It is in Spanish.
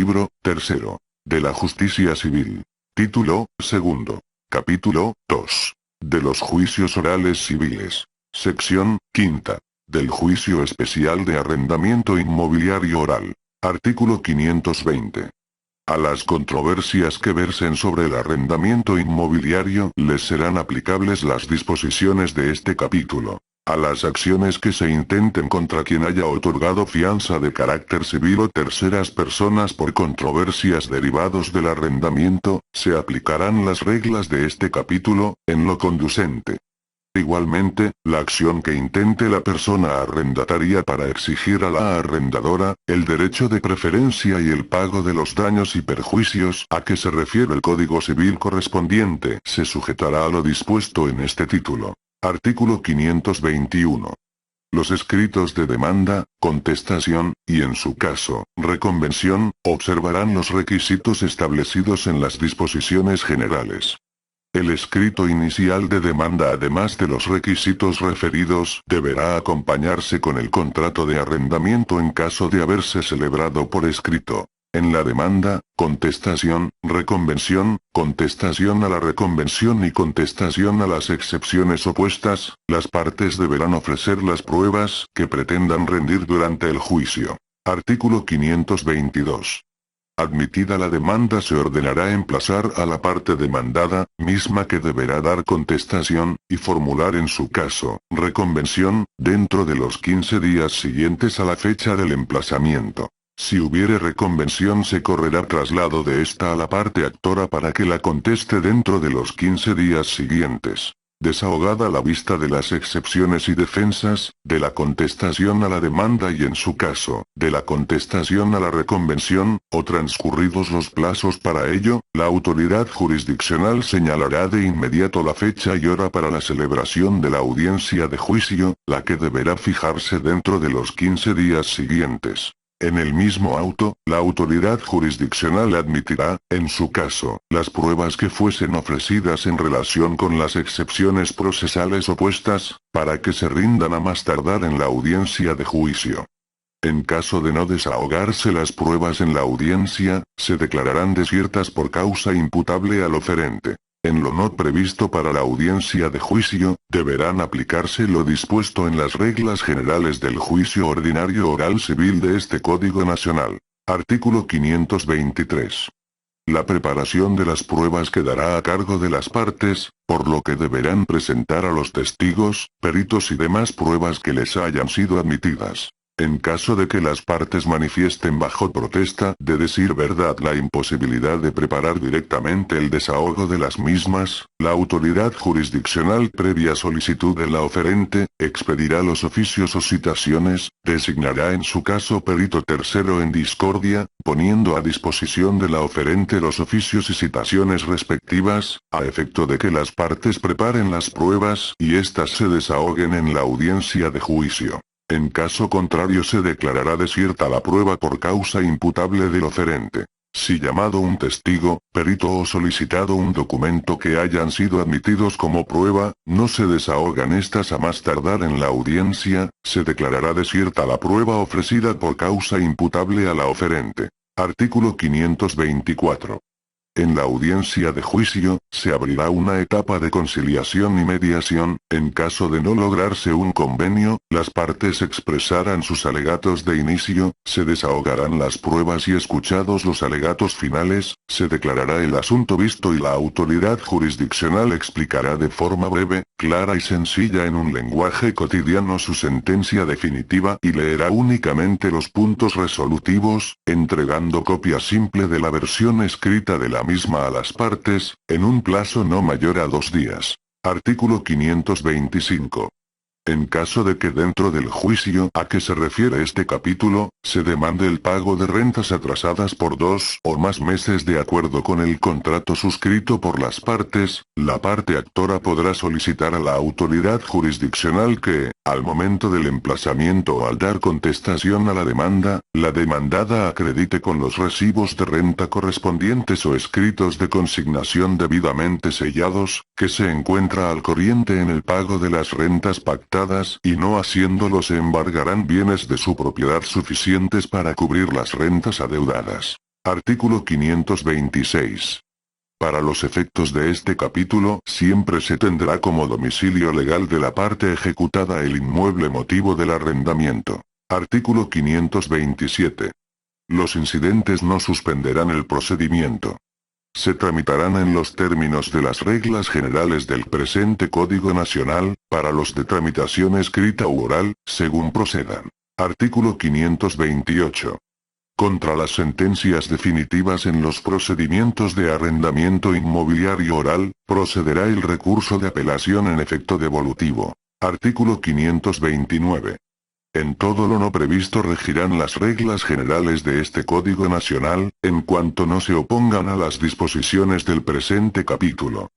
Libro tercero. De la Justicia Civil. Título segundo. Capítulo 2. De los juicios orales civiles. Sección quinta. Del juicio especial de arrendamiento inmobiliario oral. Artículo 520. A las controversias que versen sobre el arrendamiento inmobiliario les serán aplicables las disposiciones de este capítulo. A las acciones que se intenten contra quien haya otorgado fianza de carácter civil o terceras personas por controversias derivados del arrendamiento, se aplicarán las reglas de este capítulo, en lo conducente. Igualmente, la acción que intente la persona arrendataria para exigir a la arrendadora, el derecho de preferencia y el pago de los daños y perjuicios a que se refiere el Código Civil correspondiente, se sujetará a lo dispuesto en este título. Artículo 521. Los escritos de demanda, contestación, y en su caso, reconvención, observarán los requisitos establecidos en las disposiciones generales. El escrito inicial de demanda, además de los requisitos referidos, deberá acompañarse con el contrato de arrendamiento en caso de haberse celebrado por escrito. En la demanda, contestación, reconvención, contestación a la reconvención y contestación a las excepciones opuestas, las partes deberán ofrecer las pruebas que pretendan rendir durante el juicio. Artículo 522. Admitida la demanda, se ordenará emplazar a la parte demandada, misma que deberá dar contestación, y formular en su caso, reconvención, dentro de los 15 días siguientes a la fecha del emplazamiento. Si hubiere reconvención, se correrá traslado de esta a la parte actora para que la conteste dentro de los 15 días siguientes. Desahogada la vista de las excepciones y defensas, de la contestación a la demanda y en su caso, de la contestación a la reconvención, o transcurridos los plazos para ello, la autoridad jurisdiccional señalará de inmediato la fecha y hora para la celebración de la audiencia de juicio, la que deberá fijarse dentro de los 15 días siguientes. En el mismo auto, la autoridad jurisdiccional admitirá, en su caso, las pruebas que fuesen ofrecidas en relación con las excepciones procesales opuestas, para que se rindan a más tardar en la audiencia de juicio. En caso de no desahogarse las pruebas en la audiencia, se declararán desiertas por causa imputable al oferente. En lo no previsto para la audiencia de juicio, deberán aplicarse lo dispuesto en las reglas generales del juicio ordinario oral civil de este Código Nacional. Artículo 523. La preparación de las pruebas quedará a cargo de las partes, por lo que deberán presentar a los testigos, peritos y demás pruebas que les hayan sido admitidas. En caso de que las partes manifiesten bajo protesta de decir verdad la imposibilidad de preparar directamente el desahogo de las mismas, la autoridad jurisdiccional, previa solicitud de la oferente, expedirá los oficios o citaciones, designará en su caso perito tercero en discordia, poniendo a disposición de la oferente los oficios y citaciones respectivas, a efecto de que las partes preparen las pruebas y éstas se desahoguen en la audiencia de juicio. En caso contrario, se declarará desierta la prueba por causa imputable del oferente. Si llamado un testigo, perito o solicitado un documento que hayan sido admitidos como prueba, no se desahogan estas a más tardar en la audiencia, se declarará desierta la prueba ofrecida por causa imputable a la oferente. Artículo 524. En la audiencia de juicio, se abrirá una etapa de conciliación y mediación. En caso de no lograrse un convenio, las partes expresarán sus alegatos de inicio, se desahogarán las pruebas y escuchados los alegatos finales, se declarará el asunto visto y la autoridad jurisdiccional explicará de forma breve, clara y sencilla en un lenguaje cotidiano su sentencia definitiva y leerá únicamente los puntos resolutivos, entregando copia simple de la versión escrita de la misma a las partes, en un plazo no mayor a 2 días. Artículo 525. En caso de que dentro del juicio a que se refiere este capítulo, se demande el pago de rentas atrasadas por 2 o más meses de acuerdo con el contrato suscrito por las partes, la parte actora podrá solicitar a la autoridad jurisdiccional que, al momento del emplazamiento o al dar contestación a la demandada acredite con los recibos de renta correspondientes o escritos de consignación debidamente sellados, que se encuentra al corriente en el pago de las rentas pactadas, y no haciéndolo se embargarán bienes de su propiedad suficientes para cubrir las rentas adeudadas. Artículo 526. Para los efectos de este capítulo, siempre se tendrá como domicilio legal de la parte ejecutada el inmueble motivo del arrendamiento. Artículo 527. Los incidentes no suspenderán el procedimiento. Se tramitarán en los términos de las reglas generales del presente Código Nacional, para los de tramitación escrita u oral, según procedan. Artículo 528. Contra las sentencias definitivas en los procedimientos de arrendamiento inmobiliario oral, procederá el recurso de apelación en efecto devolutivo. Artículo 529. En todo lo no previsto regirán las reglas generales de este Código Nacional, en cuanto no se opongan a las disposiciones del presente capítulo.